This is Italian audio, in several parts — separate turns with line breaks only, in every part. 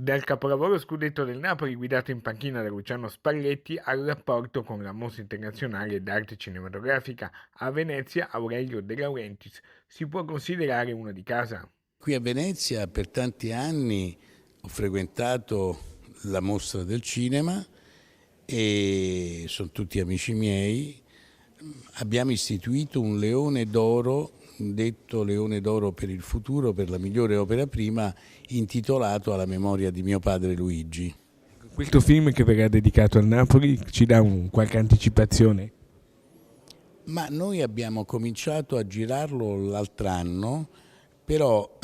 Dal capolavoro scudetto del Napoli guidato in panchina da Luciano Spalletti al rapporto con la Mostra Internazionale d'Arte Cinematografica a Venezia, Aurelio De Laurentiis si può considerare uno di casa.
Qui a Venezia per tanti anni ho frequentato la mostra del cinema e sono tutti amici miei. Abbiamo istituito un Leone d'Oro, detto Leone d'Oro per il futuro, per la migliore opera prima, intitolato alla memoria di mio padre Luigi.
Questo film che verrà dedicato al Napoli ci dà qualche anticipazione?
Ma noi abbiamo cominciato a girarlo l'altro anno, però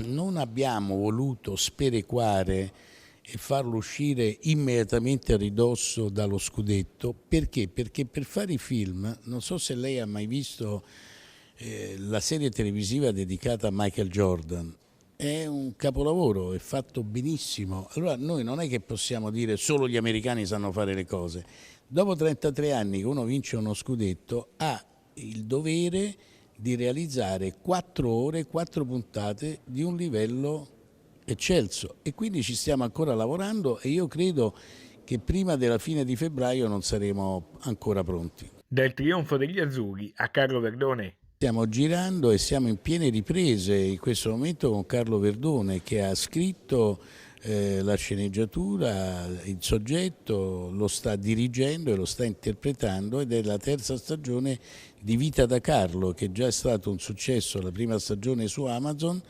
non abbiamo voluto sperequare e farlo uscire immediatamente a ridosso dallo scudetto. Perché? Perché per fare i film, non so se lei ha mai visto la serie televisiva dedicata a Michael Jordan, è un capolavoro, è fatto benissimo. Allora noi non è che possiamo dire solo gli americani sanno fare le cose. Dopo 33 anni che uno vince uno scudetto ha il dovere di realizzare 4 ore, 4 puntate di un livello eccelso e quindi ci stiamo ancora lavorando e io credo che prima della fine di febbraio non saremo ancora pronti.
Dal trionfo degli azzurri a Carlo Verdone.
Stiamo girando e siamo in piene riprese in questo momento con Carlo Verdone che ha scritto la sceneggiatura, il soggetto, lo sta dirigendo e lo sta interpretando ed è la terza stagione di Vita da Carlo che già è stato un successo la prima stagione su Amazon